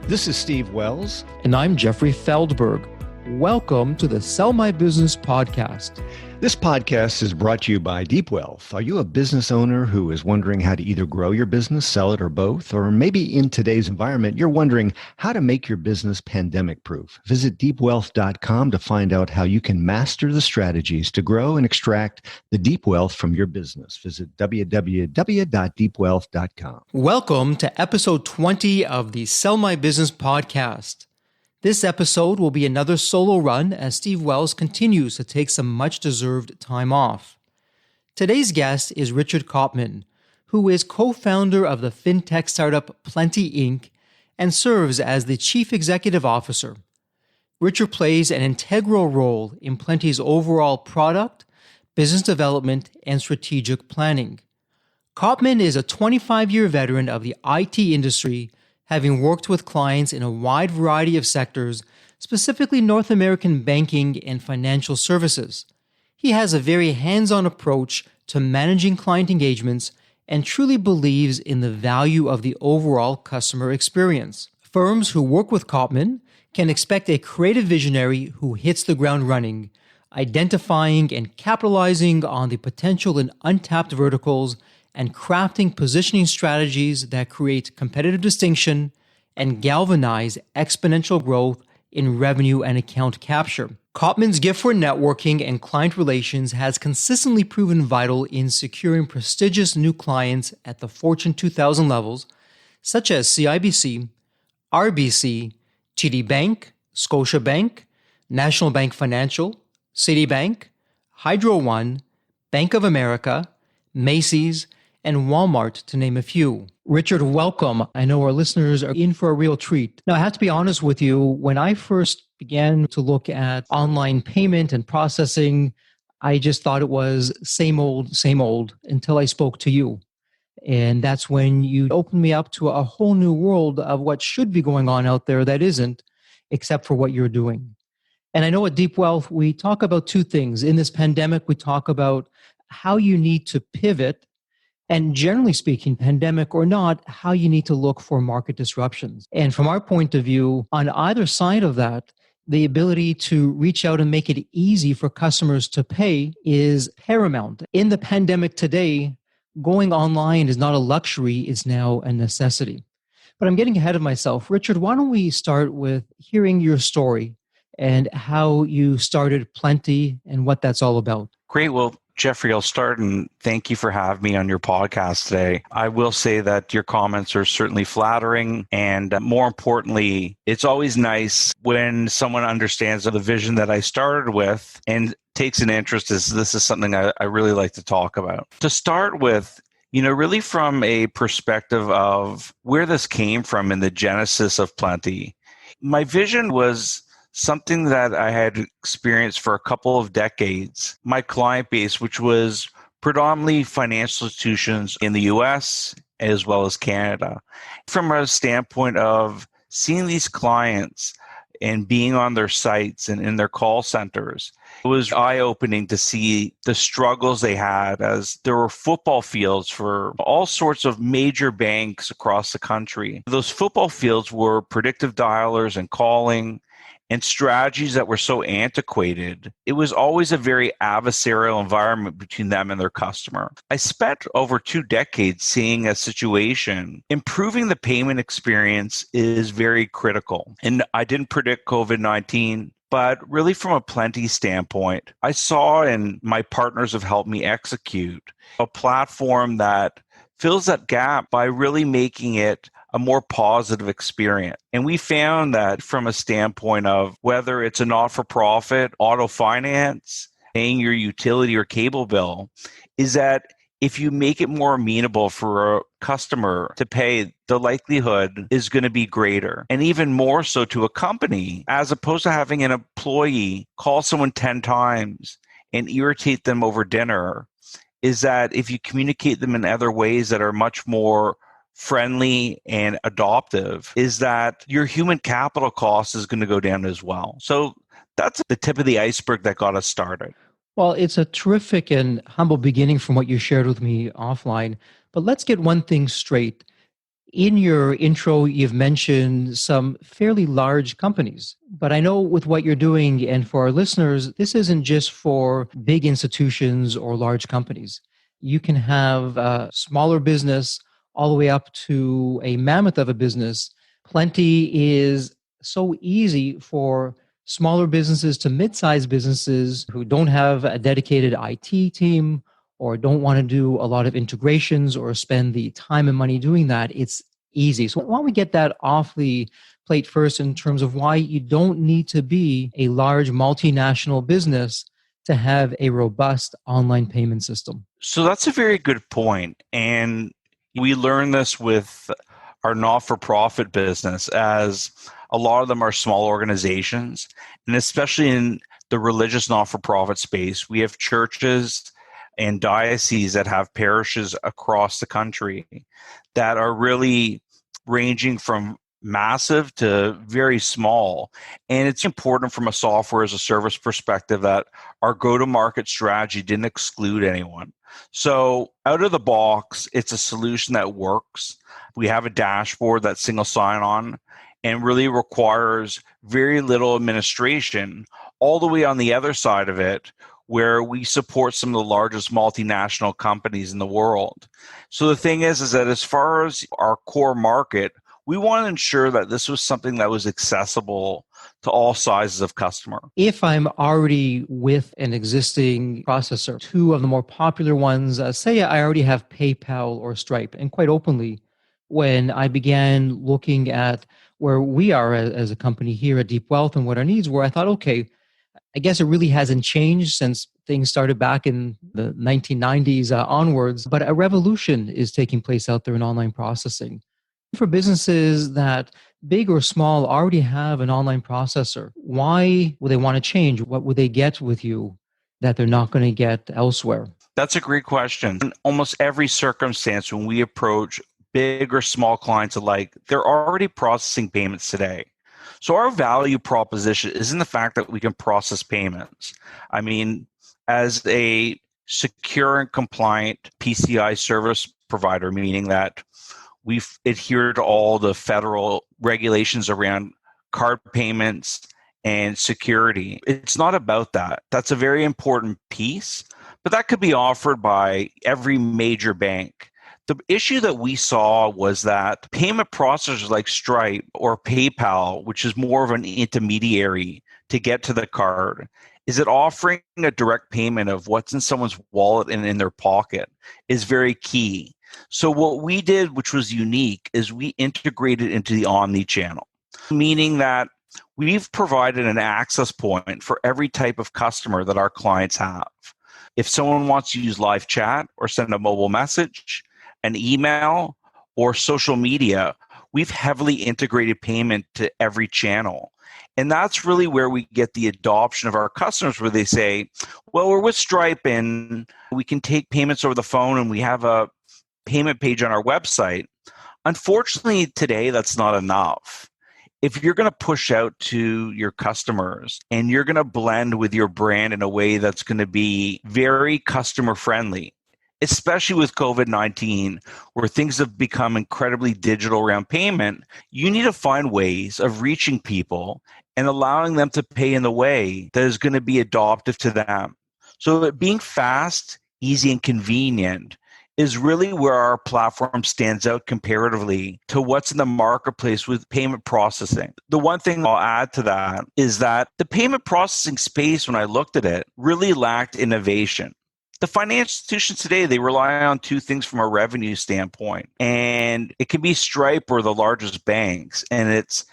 This is Steve Wells. And I'm Jeffrey Feldberg. Welcome to the Sell My Business podcast. This podcast is brought to you by Deep Wealth. Are you a business owner who is wondering how to either grow your business, sell it, or both? Or maybe in today's environment, you're wondering how to make your business pandemic-proof. Visit deepwealth.com to find out how you can master the strategies to grow and extract the deep wealth from your business. Visit www.deepwealth.com. Welcome to episode 20 of the Sell My Business podcast. This episode will be another solo run as Steve Wells continues to take some much-deserved time off. Today's guest is Richard Kopman, who is co-founder of the FinTech startup Pllenty Inc. and serves as the Chief Executive Officer. Richard plays an integral role in Pllenty's overall product, business development, and strategic planning. Kopman is a 25-year veteran of the IT industry, having worked with clients in a wide variety of sectors, specifically North American banking and financial services. He has a very hands-on approach to managing client engagements and truly believes in the value of the overall customer experience. Firms who work with Kopman can expect a creative visionary who hits the ground running, identifying and capitalizing on the potential in untapped verticals and crafting positioning strategies that create competitive distinction and galvanize exponential growth in revenue and account capture. Kopman's gift for networking and client relations has consistently proven vital in securing prestigious new clients at the Fortune 2000 levels, such as CIBC, RBC, TD Bank, Scotiabank, National Bank Financial, Citibank, Hydro One, Bank of America, Macy's, and Walmart, to name a few. Richard, welcome. I know our listeners are in for a real treat. Now, I have to be honest with you. When I first began to look at online payment and processing, I just thought it was same old, until I spoke to you. And that's when you opened me up to a whole new world of what should be going on out there that isn't, except for what you're doing. And I know at Deep Wealth, we talk about two things. In this pandemic, we talk about how you need to pivot. And generally speaking, pandemic or not, how you need to look for market disruptions. And from our point of view, on either side of that, the ability to reach out and make it easy for customers to pay is paramount. In the pandemic today, going online is not a luxury, it's now a necessity. But I'm getting ahead of myself. Richard, why don't we start with hearing your story and how you started Pllenty and what that's all about? Great. Well, Jeffrey, I'll start and thank you for having me on your podcast today. I will say that your comments are certainly flattering. And more importantly, it's always nice when someone understands the vision that I started with and takes an interest as this is something I really like to talk about. To start with, really from a perspective of where this came from in the genesis of Pllenty, my vision was something that I had experienced for a couple of decades. My client base, which was predominantly financial institutions in the US as well as Canada. From a standpoint of seeing these clients and being on their sites and in their call centers, it was eye-opening to see the struggles they had as there were football fields for all sorts of major banks across the country. Those football fields were predictive dialers and calling and strategies that were so antiquated. It was always a very adversarial environment between them and their customer. I spent over 2 decades seeing a situation. Improving the payment experience is very critical. And I didn't predict COVID-19, but really from a Pllenty standpoint, I saw, and my partners have helped me execute, a platform that fills that gap by really making it a more positive experience. And we found that from a standpoint of whether it's a not-for-profit, auto finance, paying your utility or cable bill, is that if you make it more amenable for a customer to pay, the likelihood is going to be greater. And even more so to a company, as opposed to having an employee call someone 10 times and irritate them over dinner, is that if you communicate them in other ways that are much more friendly and adoptive, is that your human capital cost is going to go down as well. So that's the tip of the iceberg that got us started. Well, it's a terrific and humble beginning from what you shared with me offline. But let's get one thing straight. In your intro, you've mentioned some fairly large companies, but I know with what you're doing and for our listeners, this isn't just for big institutions or large companies. You can have a smaller business all the way up to a mammoth of a business. Pllenty is so easy for smaller businesses to mid-sized businesses who don't have a dedicated IT team or don't want to do a lot of integrations or spend the time and money doing that. It's easy. So why don't we get that off the plate first in terms of why you don't need to be a large multinational business to have a robust online payment system? So that's a very good point. And we learn this with our not-for-profit business, as a lot of them are small organizations. And especially in the religious not-for-profit space, we have churches and dioceses that have parishes across the country that are really ranging from massive to very small. And it's important from a software as a service perspective that our go-to-market strategy didn't exclude anyone. So out of the box, it's a solution that works. We have a dashboard that's single sign-on and really requires very little administration. All the way on the other side of it, where we support some of the largest multinational companies in the world. So the thing is that as far as our core market, we want to ensure that this was something that was accessible to all sizes of customer. If I'm already with an existing processor, two of the more popular ones, say I already have PayPal or Stripe, and quite openly, when I began looking at where we are as a company here at Deep Wealth and what our needs were, I thought, okay, I guess it really hasn't changed since things started back in the 1990s onwards, but a revolution is taking place out there in online processing. For businesses that, big or small, already have an online processor, why would they want to change? What would they get with you that they're not going to get elsewhere? That's a great question. In almost every circumstance, when we approach big or small clients alike, they're already processing payments today. So our value proposition isn't the fact that we can process payments. I mean, as a secure and compliant PCI service provider, meaning that we've adhered to all the federal regulations around card payments and security. It's not about that. That's a very important piece, but that could be offered by every major bank. The issue that we saw was that payment processors like Stripe or PayPal, which is more of an intermediary to get to the card, is that offering a direct payment of what's in someone's wallet and in their pocket is very key. So what we did, which was unique, is we integrated into the omni-channel, meaning that we've provided an access point for every type of customer that our clients have. If someone wants to use live chat or send a mobile message, an email, or social media, we've heavily integrated payment to every channel. And that's really where we get the adoption of our customers, where they say, well, we're with Stripe and we can take payments over the phone and we have a payment page on our website. Unfortunately, today, that's not enough. If you're going to push out to your customers and you're going to blend with your brand in a way that's going to be very customer friendly, especially with COVID-19, where things have become incredibly digital around payment, you need to find ways of reaching people and allowing them to pay in the way that is going to be adaptive to them. So that being fast, easy, and convenient is really where our platform stands out comparatively to what's in the marketplace with payment processing. The one thing I'll add to that is that the payment processing space, when I looked at it, really lacked innovation. The financial institutions today, they rely on two things from a revenue standpoint, and it can be Stripe or the largest banks, and it's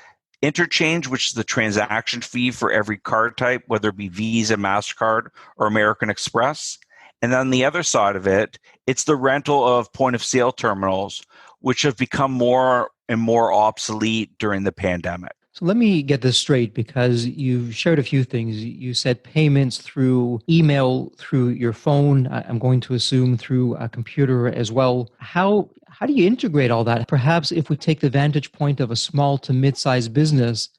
interchange, which is the transaction fee for every card type, whether it be Visa, MasterCard, or American Express. And on the other side of it, it's the rental of point of sale terminals, which have become more and more obsolete during the pandemic. So let me get this straight, because you've shared a few things. You said payments through email, through your phone, I'm going to assume through a computer as well. How do you integrate all that? Perhaps if we take the vantage point of a small to mid-sized business,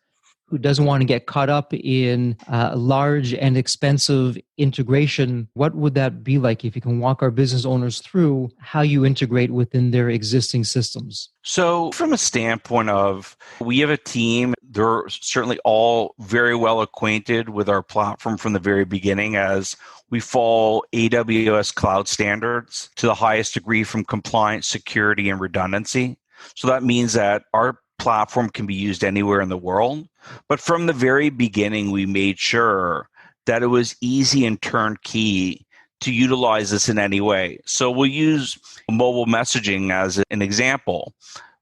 who doesn't want to get caught up in large and expensive integration, what would that be like if you can walk our business owners through how you integrate within their existing systems? So, from a standpoint of, we have a team, they're certainly all very well acquainted with our platform from the very beginning, as we follow AWS cloud standards to the highest degree from compliance, security, and redundancy. So that means that our platform can be used anywhere in the world. But from the very beginning, we made sure that it was easy and turnkey to utilize this in any way. So we'll use mobile messaging as an example.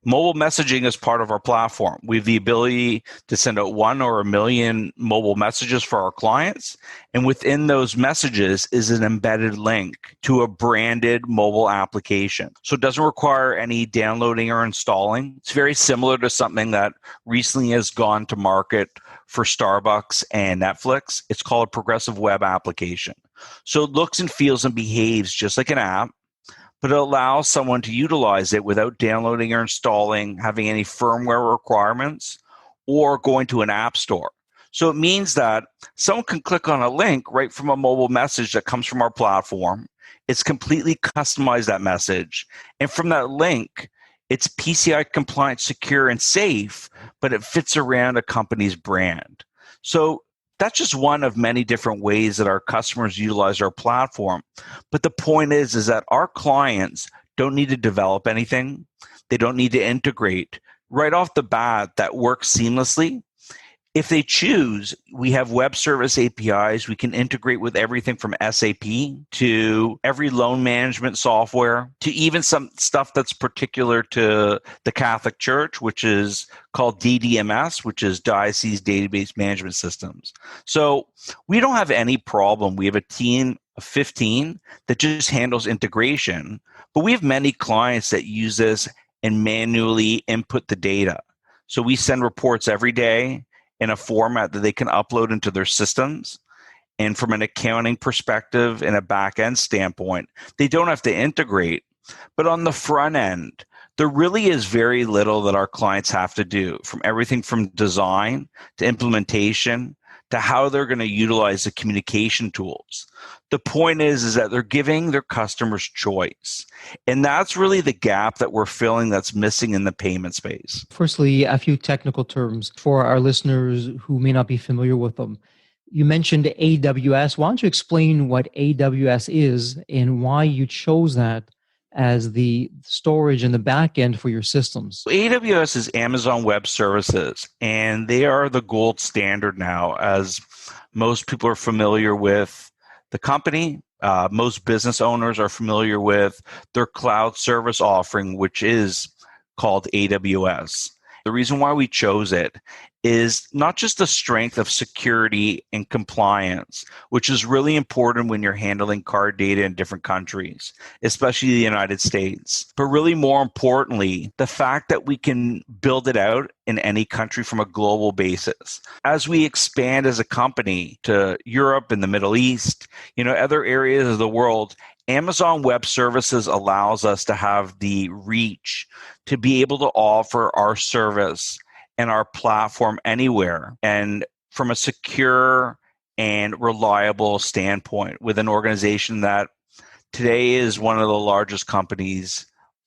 Mobile messaging is part of our platform. We have the ability to send out 1 or 1 million mobile messages for our clients. And within those messages is an embedded link to a branded mobile application. So it doesn't require any downloading or installing. It's very similar to something that recently has gone to market for Starbucks and Netflix. It's called a progressive web application. So it looks and feels and behaves just like an app, but it allows someone to utilize it without downloading or installing, having any firmware requirements, or going to an app store. So it means that someone can click on a link right from a mobile message that comes from our platform. It's completely customized, that message. And from that link, it's PCI compliant, secure, and safe, but it fits around a company's brand. So that's just one of many different ways that our customers utilize our platform. But the point is that our clients don't need to develop anything. They don't need to integrate. Right off the bat, that works seamlessly. If they choose, we have web service APIs. We can integrate with everything from SAP to every loan management software to even some stuff that's particular to the Catholic Church, which is called DDMS, which is Diocese Database Management Systems. So we don't have any problem. We have a team of 15 that just handles integration, but we have many clients that use this and manually input the data. So we send reports every day in a format that they can upload into their systems. And from an accounting perspective and a back-end standpoint, they don't have to integrate. But on the front end, there really is very little that our clients have to do, from everything from design to implementation to how they're going to utilize the communication tools. The point is that they're giving their customers choice. And that's really the gap that we're filling that's missing in the payment space. Firstly, a few technical terms for our listeners who may not be familiar with them. You mentioned AWS. Why don't you explain what AWS is and why you chose that as the storage and the back end for your systems? AWS is Amazon Web Services, and they are the gold standard now, as most people are familiar with the company. Most business owners are familiar with their cloud service offering, which is called AWS. The reason why we chose it is not just the strength of security and compliance, which is really important when you're handling card data in different countries, especially the United States, but really more importantly, the fact that we can build it out in any country from a global basis. As we expand as a company to Europe and the Middle East, other areas of the world, Amazon Web Services allows us to have the reach to be able to offer our service and our platform anywhere, and from a secure and reliable standpoint, with an organization that today is one of the largest companies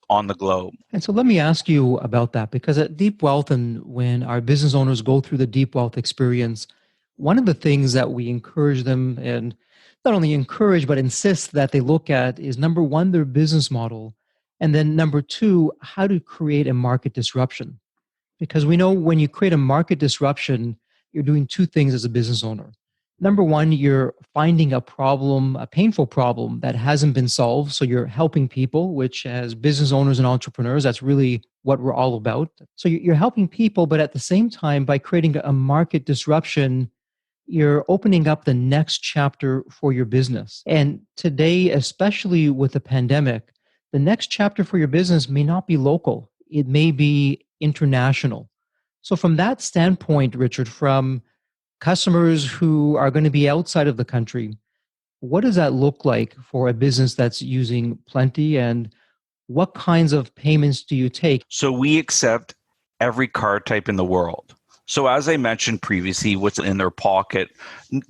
on the globe. And so let me ask you about that, because at Deep Wealth, and when our business owners go through the Deep Wealth experience, one of the things that we encourage them, and not only encourage but insist that they look at, is number one, their business model, and then number two, how to create a market disruption. Because we know when you create a market disruption, you're doing two things as a business owner. Number one, you're finding a problem, a painful problem that hasn't been solved. So you're helping people, which as business owners and entrepreneurs, that's really what we're all about. So you're helping people, but at the same time, by creating a market disruption, you're opening up the next chapter for your business. And today, especially with the pandemic, the next chapter for your business may not be local. It may be international. So from that standpoint, Richard, from customers who are going to be outside of the country, what does that look like for a business that's using Pllenty, and what kinds of payments do you take? So we accept every card type in the world. So as I mentioned previously, what's in their pocket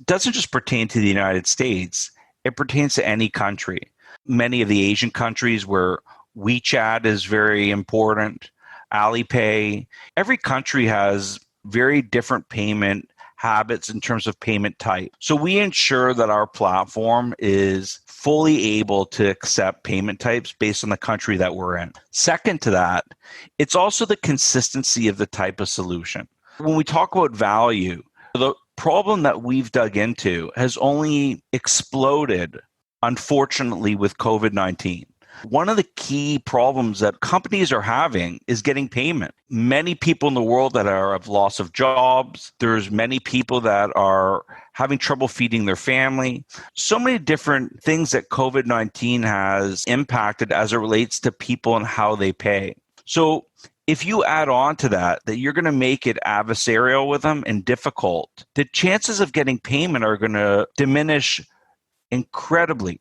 doesn't just pertain to the United States. It pertains to any country. Many of the Asian countries where WeChat is very important, Alipay, every country has very different payment habits in terms of payment type. So we ensure that our platform is fully able to accept payment types based on the country that we're in. Second to that, it's also the consistency of the type of solution. When we talk about value, the problem that we've dug into has only exploded, unfortunately, with COVID-19. One of the key problems that companies are having is getting payment. Many people in the world that have loss of jobs. There's many people that are having trouble feeding their family. So many different things that COVID-19 has impacted as it relates to people and how they pay. So if you add on to that you're going to make it adversarial with them and difficult, the chances of getting payment are going to diminish incredibly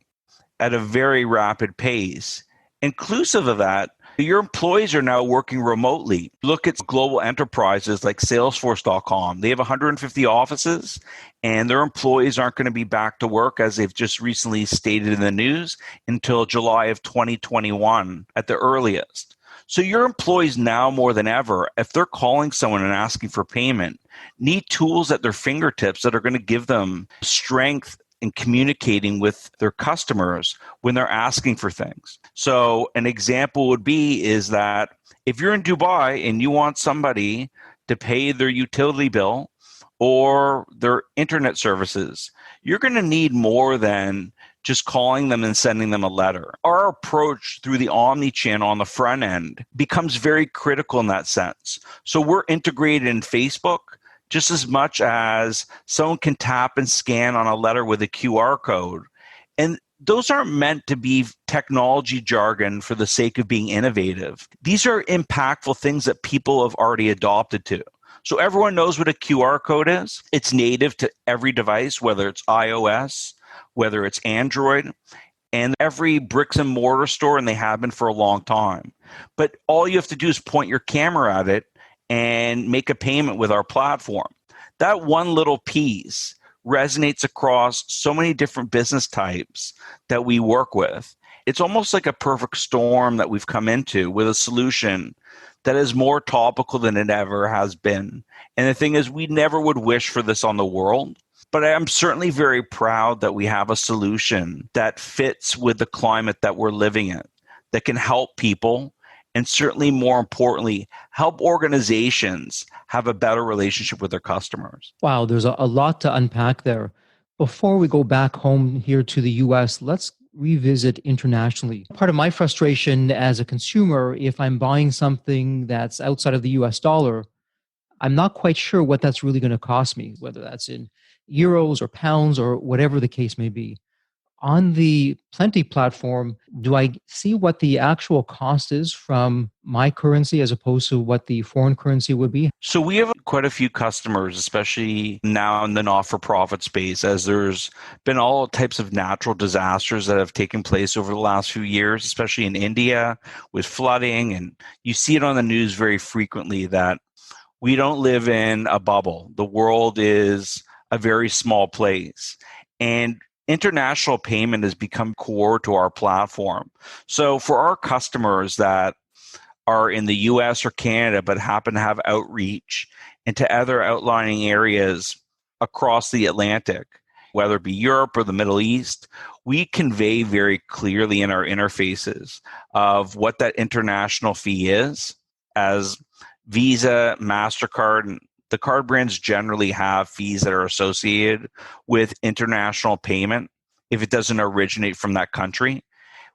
at a very rapid pace. Inclusive of that, your employees are now working remotely. Look at global enterprises like Salesforce.com. They have 150 offices, and their employees aren't going to be back to work, as they've just recently stated in the news, until July of 2021 at the earliest. So your employees now more than ever, if they're calling someone and asking for payment, need tools at their fingertips that are going to give them strength in communicating with their customers when they're asking for things. So an example would be is that if you're in Dubai and you want somebody to pay their utility bill or their internet services, you're going to need more than just calling them and sending them a letter. Our approach through the omni-channel on the front end becomes very critical in that sense. So we're integrated in Facebook just as much as someone can tap and scan on a letter with a QR code. And those aren't meant to be technology jargon for the sake of being innovative. These are impactful things that people have already adopted to. So everyone knows what a QR code is. It's native to every device, whether it's iOS, whether it's Android, and every bricks and mortar store, and they have been for a long time. But all you have to do is point your camera at it and make a payment with our platform. That one little piece resonates across so many different business types that we work with. It's almost like a perfect storm that we've come into with a solution that is more topical than it ever has been. And the thing is, we never would wish for this on the world, but I'm certainly very proud that we have a solution that fits with the climate that we're living in, that can help people, and certainly more importantly, help organizations have a better relationship with their customers. Wow, there's a lot to unpack there. Before we go back home here to the US, let's revisit internationally. Part of my frustration as a consumer, if I'm buying something that's outside of the US dollar, I'm not quite sure what that's really going to cost me, whether that's in euros or pounds or whatever the case may be. On the Pllenty platform, do I see what the actual cost is from my currency as opposed to what the foreign currency would be? So we have quite a few customers, especially now in the not-for-profit space, as there's been all types of natural disasters that have taken place over the last few years, especially in India with flooding. And you see it on the news very frequently that we don't live in a bubble. The world is a very small place. And international payment has become core to our platform. So for our customers that are in the US or Canada but happen to have outreach into other outlying areas across the Atlantic, whether it be Europe or the Middle East, we convey very clearly in our interfaces of what that international fee is, as Visa, MasterCard, and the card brands generally have fees that are associated with international payment if it doesn't originate from that country.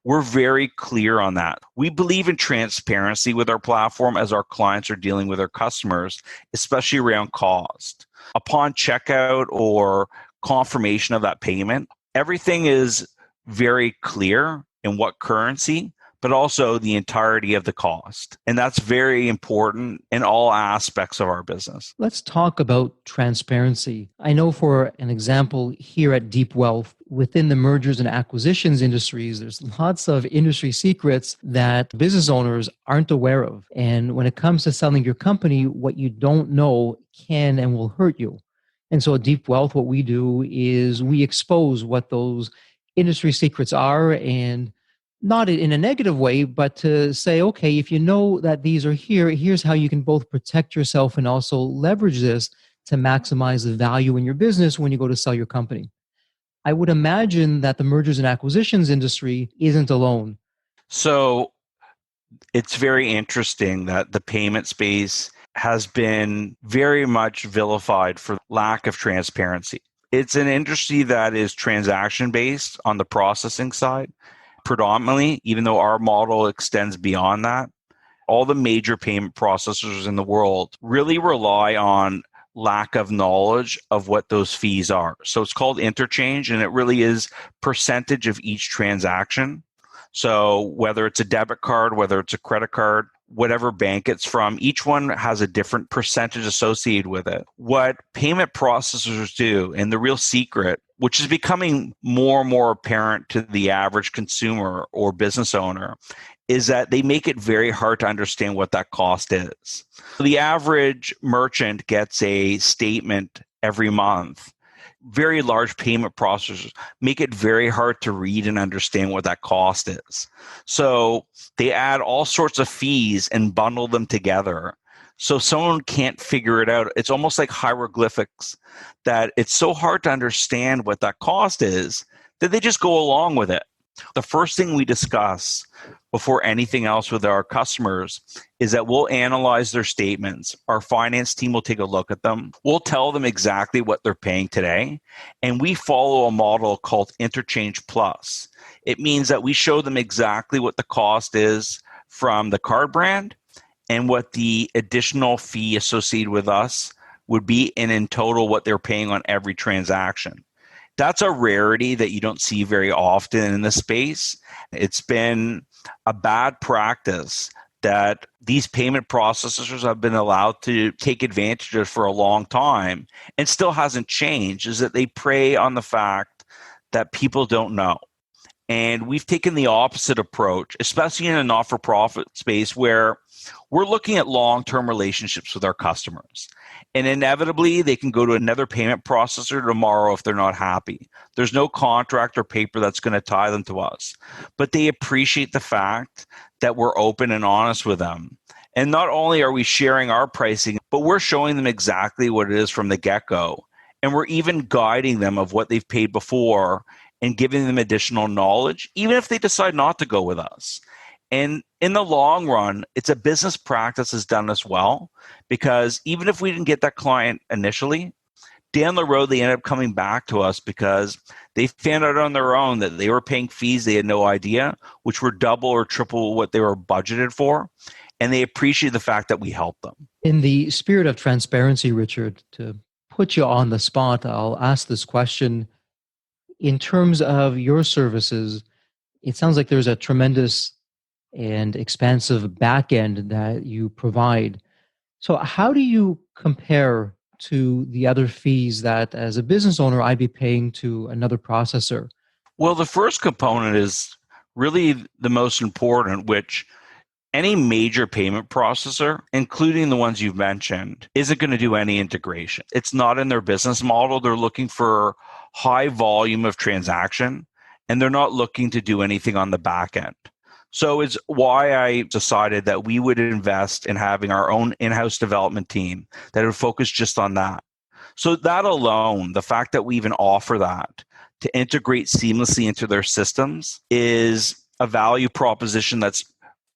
We're very clear on that. We believe in transparency with our platform as our clients are dealing with their customers, especially around cost. Upon checkout or confirmation of that payment, everything is very clear in what currency, but also the entirety of the cost. And that's very important in all aspects of our business. Let's talk about transparency. I know, for an example, here at Deep Wealth, within the mergers and acquisitions industries, there's lots of industry secrets that business owners aren't aware of. And when it comes to selling your company, what you don't know can and will hurt you. And so at Deep Wealth, what we do is we expose what those industry secrets are, and not in a negative way, but to say, okay, if you know that these are here, here's how you can both protect yourself and also leverage this to maximize the value in your business when you go to sell your company. I would imagine that the mergers and acquisitions industry isn't alone. So it's very interesting that the payment space has been very much vilified for lack of transparency. It's an industry that is transaction based on the processing side, predominantly, even though our model extends beyond that. All the major payment processors in the world really rely on lack of knowledge of what those fees are. So it's called interchange, and it really is percentage of each transaction. So whether it's a debit card, whether it's a credit card, whatever bank it's from, each one has a different percentage associated with it. What payment processors do, and the real secret, which is becoming more and more apparent to the average consumer or business owner, is that they make it very hard to understand what that cost is. The average merchant gets a statement every month. Very large payment processors make it very hard to read and understand what that cost is. So they add all sorts of fees and bundle them together, so someone can't figure it out. It's almost like hieroglyphics, that it's so hard to understand what that cost is that they just go along with it. The first thing we discuss before anything else with our customers is that we'll analyze their statements. Our finance team will take a look at them. We'll tell them exactly what they're paying today. And we follow a model called Interchange Plus. It means that we show them exactly what the cost is from the card brand and what the additional fee associated with us would be, and in total what they're paying on every transaction. That's a rarity that you don't see very often in the space. It's been a bad practice that these payment processors have been allowed to take advantage of for a long time, and still hasn't changed, is that they prey on the fact that people don't know. And we've taken the opposite approach, especially in a not-for-profit space where we're looking at long-term relationships with our customers. And inevitably, they can go to another payment processor tomorrow if they're not happy. There's no contract or paper that's going to tie them to us. But they appreciate the fact that we're open and honest with them. And not only are we sharing our pricing, but we're showing them exactly what it is from the get-go. And we're even guiding them of what they've paid before and giving them additional knowledge, even if they decide not to go with us. And in the long run, it's a business practice that's done us well, because even if we didn't get that client initially, down the road, they end up coming back to us because they found out on their own that they were paying fees they had no idea, which were double or triple what they were budgeted for. And they appreciate the fact that we helped them. In the spirit of transparency, Richard, to put you on the spot, I'll ask this question. In terms of your services, it sounds like there's a tremendous and expansive back end that you provide. So how do you compare to the other fees that, as a business owner, I'd be paying to another processor? Well, the first component is really the most important, which any major payment processor, including the ones you've mentioned, isn't going to do any integration. It's not in their business model. They're looking for high volume of transaction, and they're not looking to do anything on the back end. So it's why I decided that we would invest in having our own in-house development team that would focus just on that. So that alone, the fact that we even offer that to integrate seamlessly into their systems, is a value proposition that's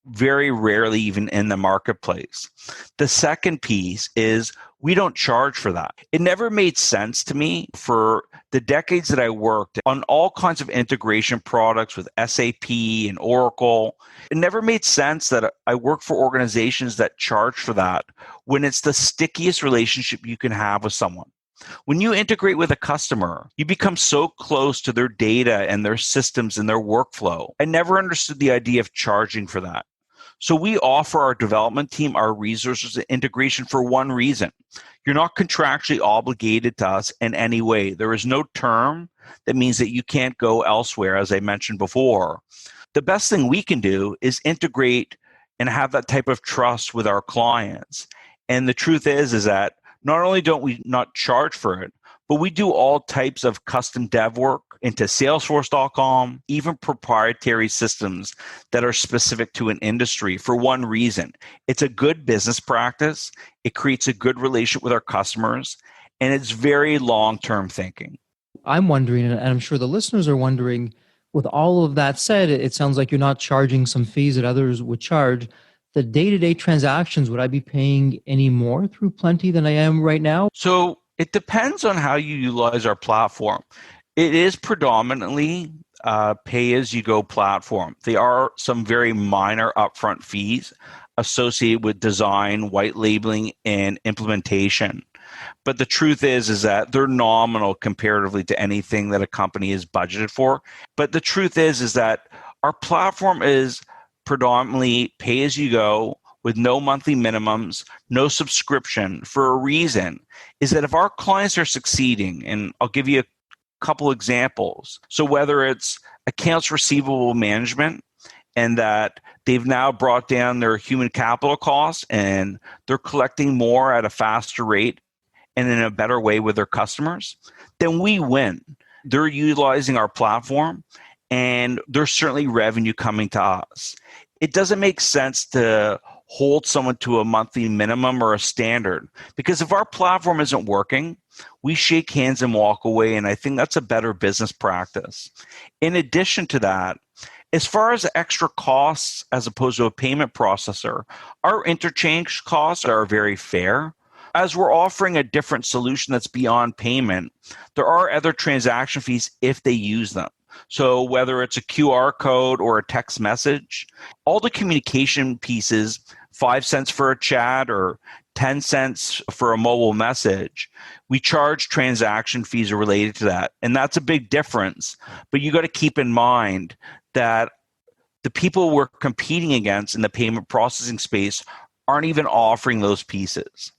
very rarely even in the marketplace. The second piece is we don't charge for that. It never made sense to me for the decades that I worked on all kinds of integration products with SAP and Oracle. It never made sense that I work for organizations that charge for that when it's the stickiest relationship you can have with someone. When you integrate with a customer, you become so close to their data and their systems and their workflow. I never understood the idea of charging for that. So we offer our development team our resources and integration for one reason. You're not contractually obligated to us in any way. There is no term that means that you can't go elsewhere, as I mentioned before. The best thing we can do is integrate and have that type of trust with our clients. And the truth is that not only don't we not charge for it, but we do all types of custom dev work into Salesforce.com, even proprietary systems that are specific to an industry for one reason. It's a good business practice. It creates a good relationship with our customers, and it's very long-term thinking. I'm wondering, and I'm sure the listeners are wondering, with all of that said, it sounds like you're not charging some fees that others would charge. The day-to-day transactions, would I be paying any more through Pllenty than I am right now? So it depends on how you utilize our platform. It is predominantly a pay-as-you-go platform. There are some very minor upfront fees associated with design, white labeling, and implementation. But the truth is that they're nominal comparatively to anything that a company is budgeted for. But the truth is that our platform is predominantly pay-as-you-go with no monthly minimums, no subscription, for a reason, is that if our clients are succeeding, and I'll give you a couple examples. So whether it's accounts receivable management and that they've now brought down their human capital costs and they're collecting more at a faster rate and in a better way with their customers, then we win. They're utilizing our platform and there's certainly revenue coming to us. It doesn't make sense to hold someone to a monthly minimum or a standard, because if our platform isn't working, we shake hands and walk away, and I think that's a better business practice. In addition to that, as far as extra costs as opposed to a payment processor, our interchange costs are very fair. As we're offering a different solution that's beyond payment, there are other transaction fees if they use them. So whether it's a QR code or a text message, all the communication pieces, 5 cents for a chat or 10 cents for a mobile message, we charge transaction fees related to that. And that's a big difference. But you got to keep in mind that the people we're competing against in the payment processing space aren't even offering those pieces.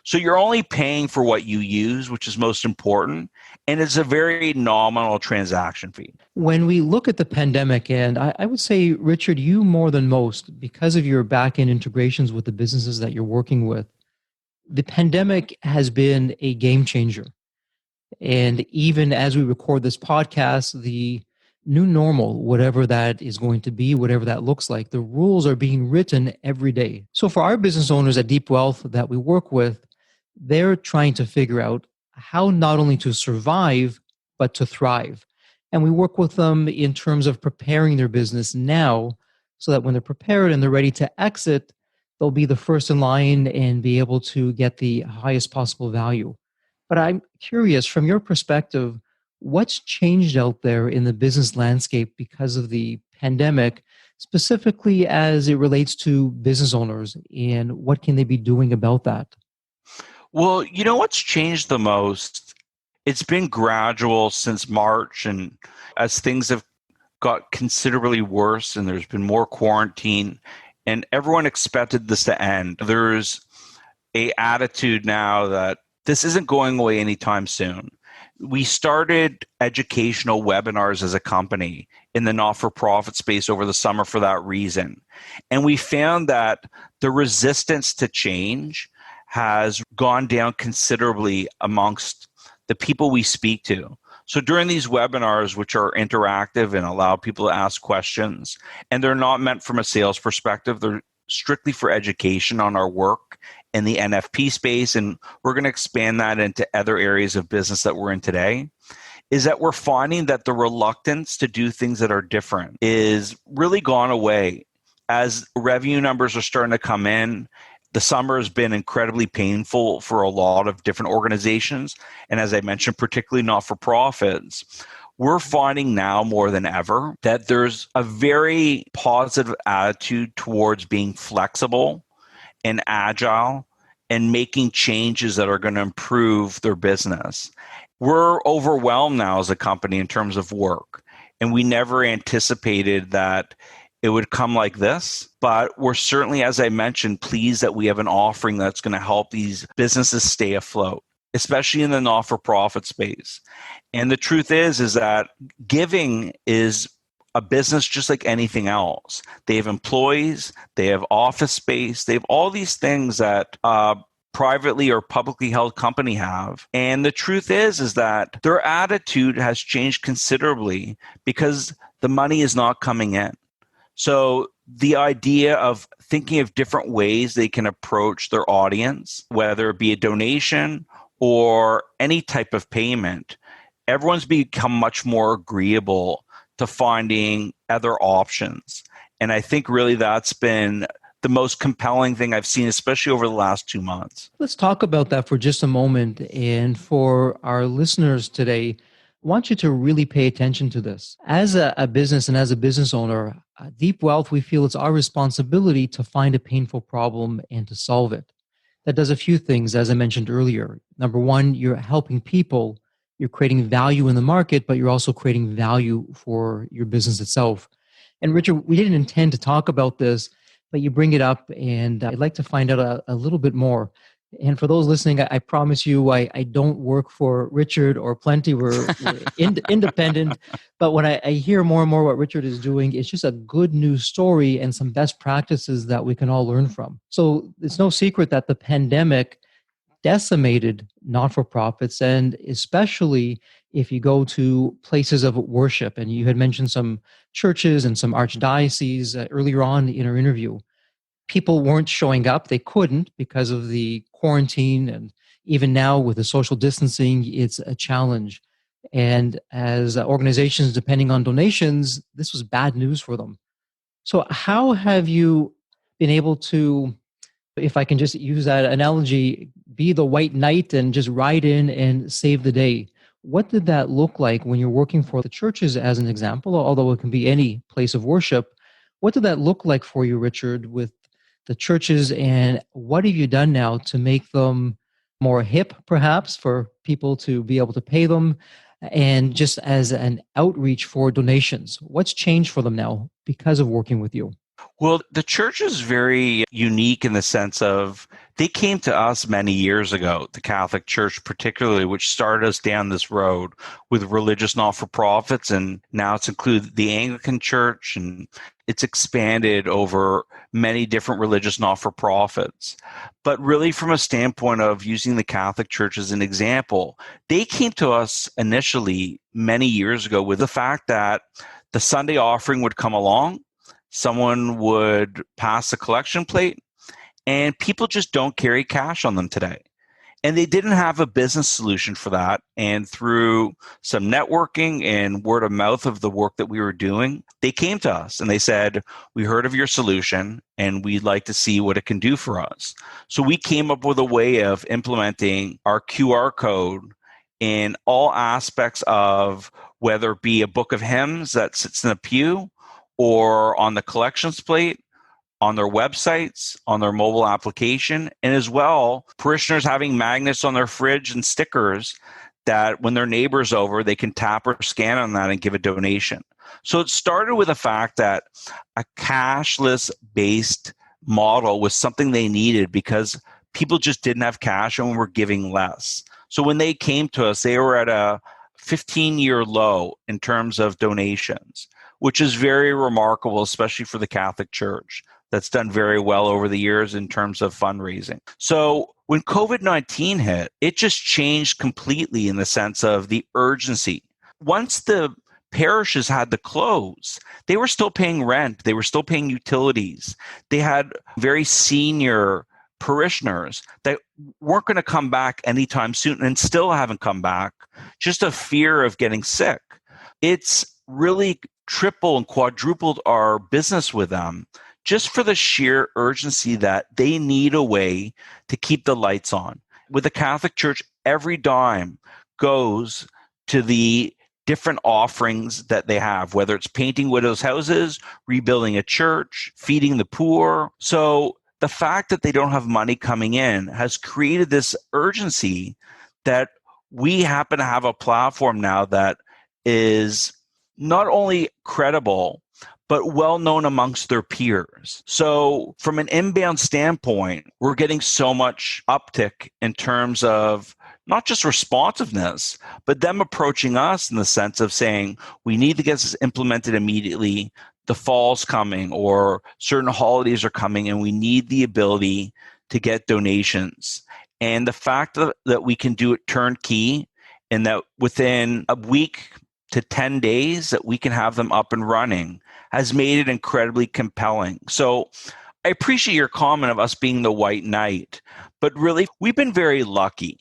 So you're only paying for what you use, which is most important, and it's a very nominal transaction fee. When we look at the pandemic, and I would say, Richard, you more than most, because of your back-end integrations with the businesses that you're working with, the pandemic has been a game changer. And even as we record this podcast, the new normal, whatever that is going to be, whatever that looks like, the rules are being written every day. So for our business owners at Deep Wealth that we work with, they're trying to figure out how not only to survive, but to thrive. And we work with them in terms of preparing their business now so that when they're prepared and they're ready to exit, they'll be the first in line and be able to get the highest possible value. But I'm curious, from your perspective, what's changed out there in the business landscape because of the pandemic, specifically as it relates to business owners, and what can they be doing about that? Well, you know what's changed the most? It's been gradual since March, and as things have got considerably worse and there's been more quarantine and everyone expected this to end, there's a attitude now that this isn't going away anytime soon. We started educational webinars as a company in the not-for-profit space over the summer for that reason. And we found that the resistance to change has gone down considerably amongst the people we speak to. So during these webinars, which are interactive and allow people to ask questions, and they're not meant from a sales perspective, they're strictly for education on our work in the NFP space, and we're going to expand that into other areas of business that we're in today, is that we're finding that the reluctance to do things that are different is really gone away. As revenue numbers are starting to come in, the summer has been incredibly painful for a lot of different organizations. And as I mentioned, particularly not-for-profits, we're finding now more than ever that there's a very positive attitude towards being flexible and agile and making changes that are going to improve their business. We're overwhelmed now as a company in terms of work, and we never anticipated that it would come like this. But we're certainly, as I mentioned, pleased that we have an offering that's going to help these businesses stay afloat, especially in the not-for-profit space. And the truth is that giving is a business just like anything else. They have employees, they have office space, they have all these things that privately or publicly held company have. And the truth is that their attitude has changed considerably because the money is not coming in. So the idea of thinking of different ways they can approach their audience, whether it be a donation or any type of payment, everyone's become much more agreeable to finding other options. And I think really that's been the most compelling thing I've seen, especially over the last 2 months. Let's talk about that for just a moment. And for our listeners today, I want you to really pay attention to this. As a business and as a business owner, Deep Wealth, we feel it's our responsibility to find a painful problem and to solve it. That does a few things, as I mentioned earlier. Number one, you're helping people. You're creating value in the market, but you're also creating value for your business itself. And Richard, we didn't intend to talk about this, but you bring it up, and I'd like to find out a little bit more. And for those listening, I promise you, I don't work for Richard or Pllenty. We're independent. But when I hear more and more what Richard is doing, it's just a good news story and some best practices that we can all learn from. So it's no secret that the pandemic decimated not-for-profits, and especially if you go to places of worship. And you had mentioned some churches and some archdioceses earlier on in our interview. People weren't showing up. They couldn't because of the quarantine. And even now with the social distancing, it's a challenge. And as organizations depending on donations, this was bad news for them. So how have you been able to, if I can just use that analogy, be the white knight and just ride in and save the day? What did that look like when you're working for the churches, as an example, although it can be any place of worship? What did that look like for you, Richard, with the churches, and what have you done now to make them more hip, perhaps, for people to be able to pay them, and just as an outreach for donations? What's changed for them now because of working with you? Well, the church is very unique in the sense of they came to us many years ago, the Catholic Church particularly, which started us down this road with religious not-for-profits, and now it's included the Anglican Church, and it's expanded over many different religious not-for-profits. But really from a standpoint of using the Catholic Church as an example, they came to us initially many years ago with the fact that the Sunday offering would come along, someone would pass a collection plate, and people just don't carry cash on them today. And they didn't have a business solution for that. And through some networking and word of mouth of the work that we were doing, they came to us and they said, we heard of your solution and we'd like to see what it can do for us. So we came up with a way of implementing our QR code in all aspects of whether it be a book of hymns that sits in a pew or on the collections plate, on their websites, on their mobile application, and as well, parishioners having magnets on their fridge and stickers that when their neighbor's over, they can tap or scan on that and give a donation. So it started with the fact that a cashless-based model was something they needed because people just didn't have cash and were giving less. So when they came to us, they were at a 15-year low in terms of donations, which is very remarkable, especially for the Catholic Church. That's done very well over the years in terms of fundraising. So when COVID-19 hit, it just changed completely in the sense of the urgency. Once the parishes had to close, they were still paying rent. They were still paying utilities. They had very senior parishioners that weren't going to come back anytime soon and still haven't come back, just a fear of getting sick. It's really triple and quadrupled our business with them just for the sheer urgency that they need a way to keep the lights on. With the Catholic Church, every dime goes to the different offerings that they have, whether it's painting widows' houses, rebuilding a church, feeding the poor. So the fact that they don't have money coming in has created this urgency that we happen to have a platform now that is not only credible, but well known amongst their peers. So from an inbound standpoint, we're getting so much uptick in terms of not just responsiveness, but them approaching us in the sense of saying, we need to get this implemented immediately. The fall's coming or certain holidays are coming and we need the ability to get donations. And the fact that we can do it turnkey and that within a week to 10 days that we can have them up and running has made it incredibly compelling. So I appreciate your comment of us being the white knight, but really we've been very lucky.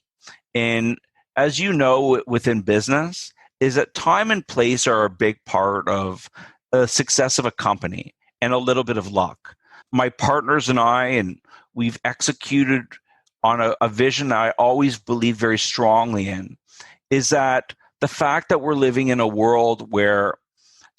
And as you know, within business, is that time and place are a big part of the success of a company and a little bit of luck. My partners and I, and we've executed on a vision I always believe very strongly in, is that the fact that we're living in a world where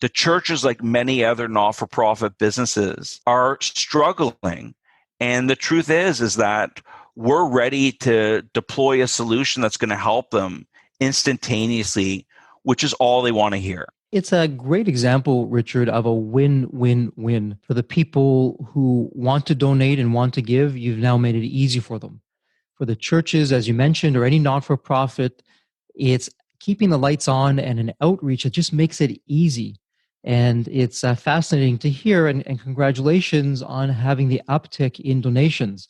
the churches, like many other not-for-profit businesses, are struggling. And the truth is that we're ready to deploy a solution that's going to help them instantaneously, which is all they want to hear. It's a great example, Richard, of a win-win-win. For the people who want to donate and want to give, you've now made it easy for them. For the churches, as you mentioned, or any not-for-profit, it's keeping the lights on and an outreach that just makes it easy. And it's fascinating to hear, and congratulations on having the uptick in donations.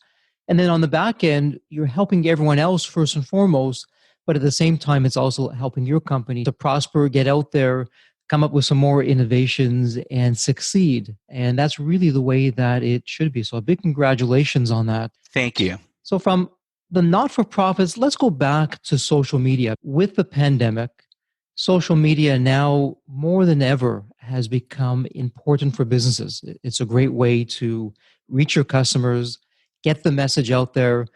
And then on the back end, you're helping everyone else first and foremost, but at the same time, it's also helping your company to prosper, get out there, come up with some more innovations and succeed. And that's really the way that it should be. So a big congratulations on that. Thank you. So from the not-for-profits, let's go back to social media. With the pandemic, social media now more than ever has become important for businesses. It's a great way to reach your customers, get the message out there,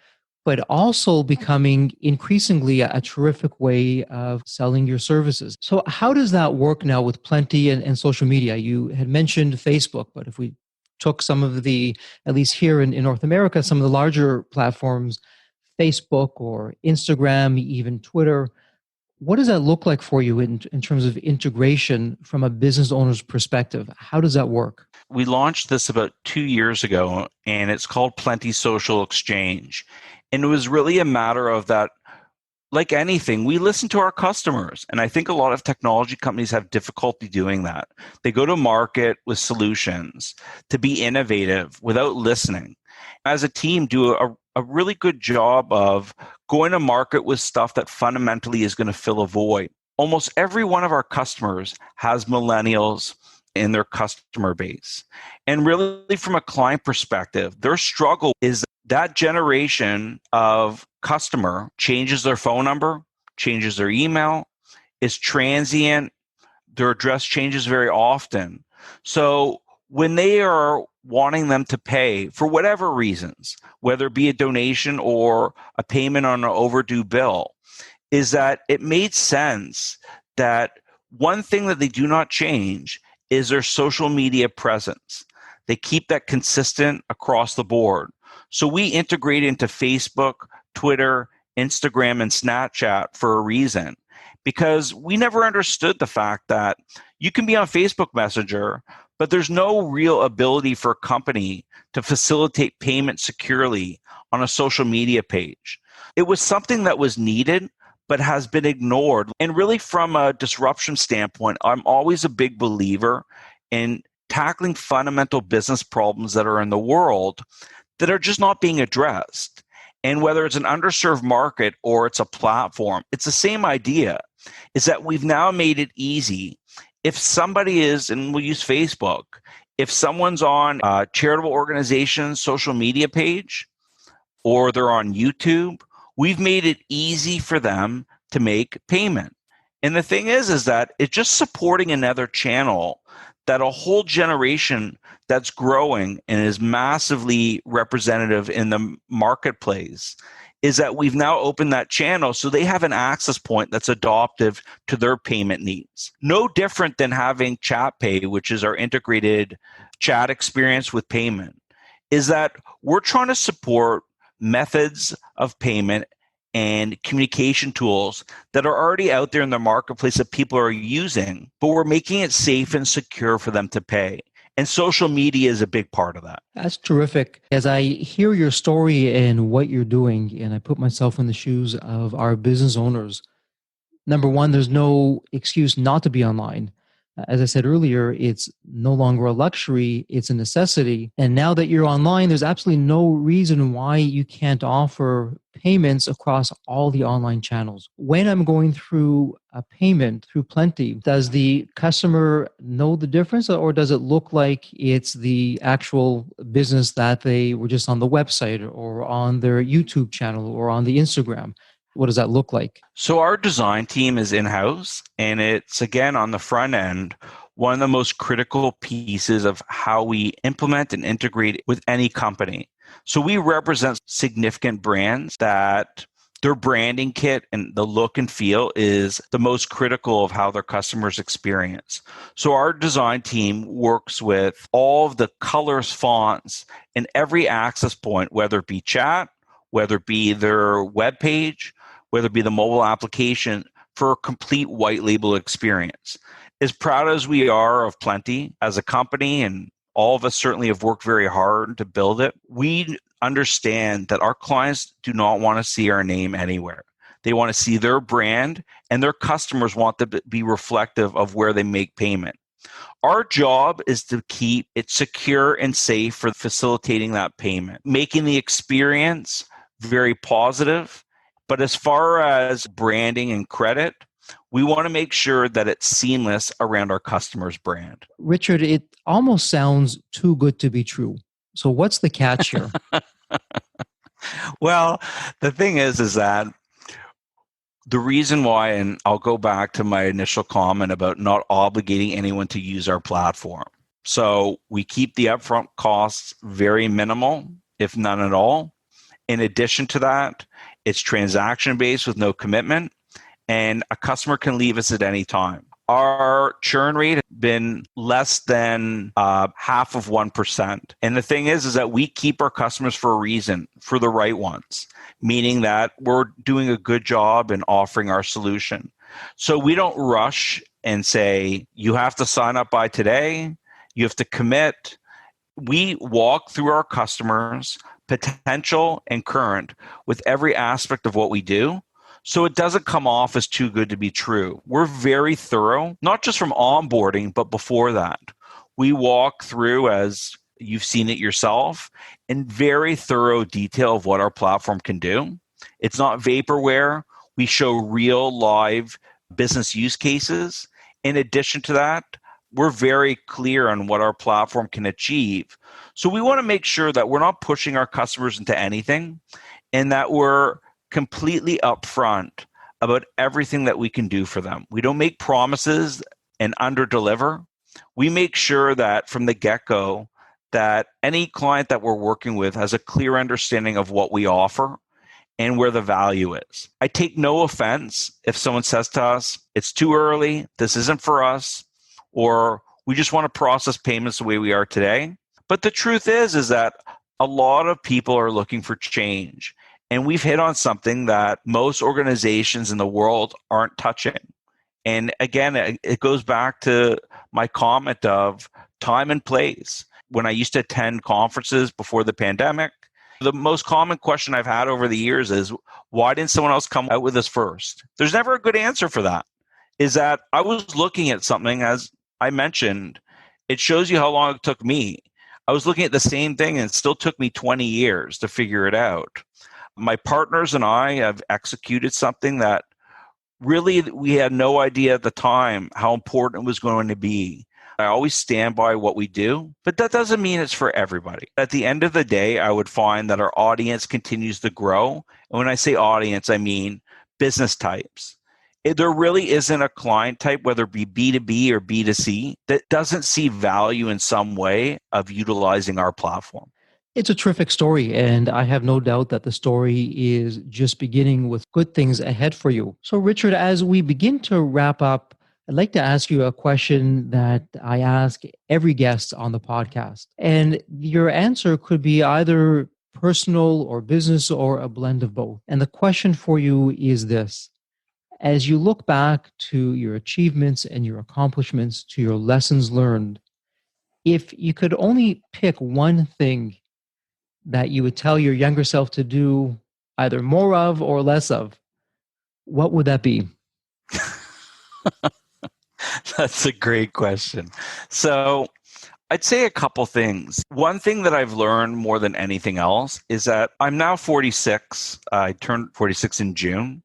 but also becoming increasingly a terrific way of selling your services. So how does that work now with Pllenty and social media? You had mentioned Facebook, but if we took some of the, at least here in North America, some of the larger platforms, Facebook or Instagram, even Twitter, what does that look like for you in terms of integration from a business owner's perspective? How does that work? We launched this about 2 years ago, and it's called Pllenty Social Exchange. And it was really a matter of that, like anything, we listen to our customers. And I think a lot of technology companies have difficulty doing that. They go to market with solutions to be innovative without listening. As a team, do a really good job of going to market with stuff that fundamentally is going to fill a void. Almost every one of our customers has millennials in their customer base. And really, from a client perspective, their struggle is that generation of customer changes their phone number, changes their email, is transient, their address changes very often. So when they are wanting them to pay for whatever reasons, whether it be a donation or a payment on an overdue bill, is that it made sense that one thing that they do not change is their social media presence. They keep that consistent across the board. So we integrate into Facebook, Twitter, Instagram, and Snapchat for a reason, because we never understood the fact that you can be on Facebook Messenger, but there's no real ability for a company to facilitate payment securely on a social media page. It was something that was needed, but has been ignored. And really, from a disruption standpoint, I'm always a big believer in tackling fundamental business problems that are in the world that are just not being addressed. And whether it's an underserved market or it's a platform, it's the same idea, is that we've now made it easy. If somebody is, and we'll use Facebook, if someone's on a charitable organization's social media page or they're on YouTube, we've made it easy for them to make payment. And the thing is that it's just supporting another channel that a whole generation that's growing and is massively representative in the marketplace, is that we've now opened that channel so they have an access point that's adaptive to their payment needs. No different than having Chat Pay, which is our integrated chat experience with payment. is that we're trying to support methods of payment and communication tools that are already out there in the marketplace that people are using, but we're making it safe and secure for them to pay. And social media is a big part of that. That's terrific. As I hear your story and what you're doing, and I put myself in the shoes of our business owners, number one, there's no excuse not to be online. As I said earlier, it's no longer a luxury, it's a necessity. And now that you're online, there's absolutely no reason why you can't offer payments across all the online channels. When I'm going through a payment through Pllenty, does the customer know the difference, or does it look like it's the actual business that they were just on the website or on their YouTube channel or on the Instagram? What does that look like? So our design team is in-house, and it's, again, on the front end, one of the most critical pieces of how we implement and integrate with any company. So we represent significant brands that their branding kit and the look and feel is the most critical of how their customers experience. So our design team works with all of the colors, fonts, and every access point, whether it be chat, whether it be their web page, whether it be the mobile application, for a complete white label experience. As proud as we are of Pllenty as a company, and all of us certainly have worked very hard to build it, we understand that our clients do not want to see our name anywhere. They want to see their brand, and their customers want to be reflective of where they make payment. Our job is to keep it secure and safe for facilitating that payment, making the experience very positive. But as far as branding and credit, we want to make sure that it's seamless around our customer's brand. Richard, it almost sounds too good to be true. So what's the catch here? Well, the thing is that the reason why, and I'll go back to my initial comment about not obligating anyone to use our platform. So we keep the upfront costs very minimal, if none at all. In addition to that, it's transaction-based with no commitment, and a customer can leave us at any time. Our churn rate has been less than half of 1%. And the thing is that we keep our customers for a reason, for the right ones, meaning that we're doing a good job in offering our solution. So we don't rush and say, you have to sign up by today, you have to commit. We walk through our customers, potential and current, with every aspect of what we do, so it doesn't come off as too good to be true. We're very thorough, not just from onboarding, but before that. We walk through, as you've seen it yourself, in very thorough detail of what our platform can do. It's not vaporware. We show real live business use cases. In addition to that, we're very clear on what our platform can achieve. So we want to make sure that we're not pushing our customers into anything, and that we're completely upfront about everything that we can do for them. We don't make promises and under-deliver. We make sure that from the get-go that any client that we're working with has a clear understanding of what we offer and where the value is. I take no offense if someone says to us, it's too early, this isn't for us, or we just want to process payments the way we are today. But the truth is that a lot of people are looking for change. And we've hit on something that most organizations in the world aren't touching. And again, it goes back to my comment of time and place. When I used to attend conferences before the pandemic, the most common question I've had over the years is, why didn't someone else come out with this first? There's never a good answer for that. Is that I was looking at something, as I mentioned, it shows you how long it took me. I was looking at the same thing, and it still took me 20 years to figure it out. My partners and I have executed something that really we had no idea at the time how important it was going to be. I always stand by what we do, but that doesn't mean it's for everybody. At the end of the day, I would find that our audience continues to grow. And when I say audience, I mean business types. There really isn't a client type, whether it be B2B or B2C, that doesn't see value in some way of utilizing our platform. It's a terrific story, and I have no doubt that the story is just beginning with good things ahead for you. So, Richard, as we begin to wrap up I'd like to ask you a question that I ask every guest on the podcast. And your answer could be either personal or business or a blend of both. And the question for you is this. As you look back to your achievements and your accomplishments, to your lessons learned, if you could only pick one thing that you would tell your younger self to do either more of or less of, what would that be? That's a great question. So I'd say a couple things. One thing that I've learned more than anything else is that I'm now 46. I turned 46 in June.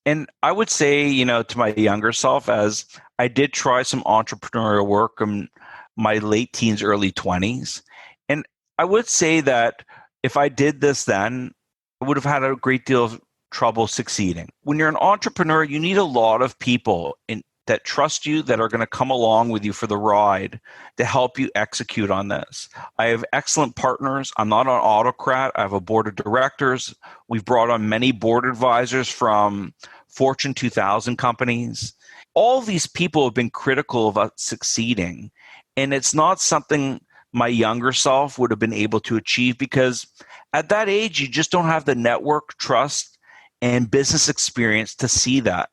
And I would say, to my younger self, as I did try some entrepreneurial work in my late teens, early 20s. And I would say that if I did this then, I would have had a great deal of trouble succeeding. When you're an entrepreneur, you need a lot of people that trust you, that are going to come along with you for the ride to help you execute on this. I have excellent partners. I'm not an autocrat. I have a board of directors. We've brought on many board advisors from Fortune 2000 companies. All these people have been critical of us succeeding. And it's not something my younger self would have been able to achieve, because at that age, you just don't have the network, trust, and business experience to see that.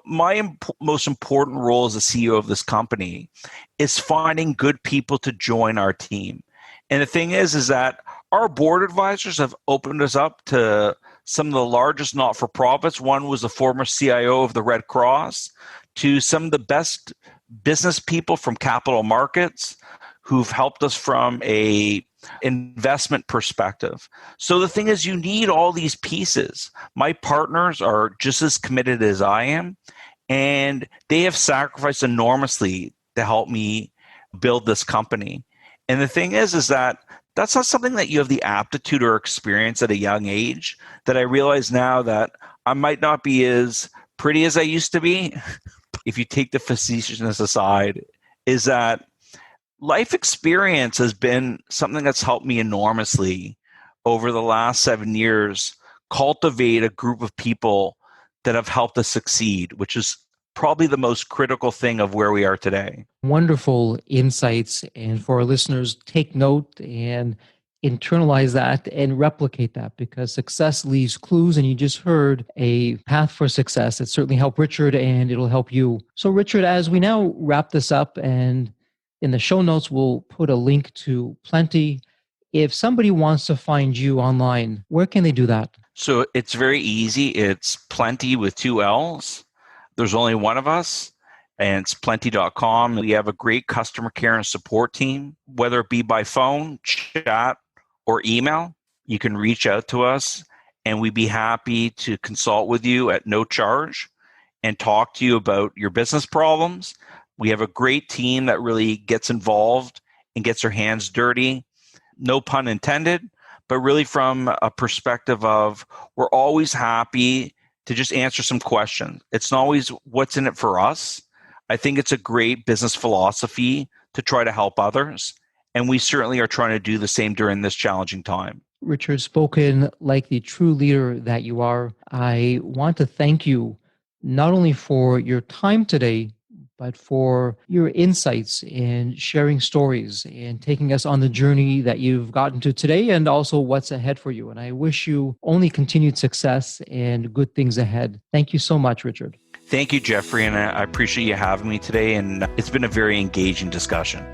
My most important role as a CEO of this company is finding good people to join our team. And the thing is that our board advisors have opened us up to some of the largest not-for-profits. One was the former CIO of the Red Cross, to some of the best business people from capital markets who've helped us from a investment perspective. So the thing is, you need all these pieces. My partners are just as committed as I am, and they have sacrificed enormously to help me build this company. And the thing is that that's not something that you have the aptitude or experience at a young age, that I realize now that I might not be as pretty as I used to be. If you take the facetiousness aside, is that life experience has been something that's helped me enormously over the last 7 years, cultivate a group of people that have helped us succeed, which is probably the most critical thing of where we are today. Wonderful insights. And for our listeners, take note and internalize that and replicate that, because success leaves clues. And you just heard a path for success. It certainly helped Richard, and it'll help you. So Richard, as we now wrap this up, and in the show notes, we'll put a link to Pllenty. If somebody wants to find you online, where can they do that? So it's very easy. It's Pllenty with 2 L's. There's only one of us, and it's pllenty.com. We have a great customer care and support team, whether it be by phone, chat, or email. You can reach out to us, and we'd be happy to consult with you at no charge and talk to you about your business problems. We have a great team that really gets involved and gets their hands dirty, no pun intended, but really from a perspective of, we're always happy to just answer some questions. It's not always what's in it for us. I think it's a great business philosophy to try to help others. And we certainly are trying to do the same during this challenging time. Richard, spoken like the true leader that you are, I want to thank you not only for your time today, but for your insights and sharing stories and taking us on the journey that you've gotten to today, and also what's ahead for you. And I wish you only continued success and good things ahead. Thank you so much, Richard. Thank you, Jeffrey, and I appreciate you having me today, and it's been a very engaging discussion.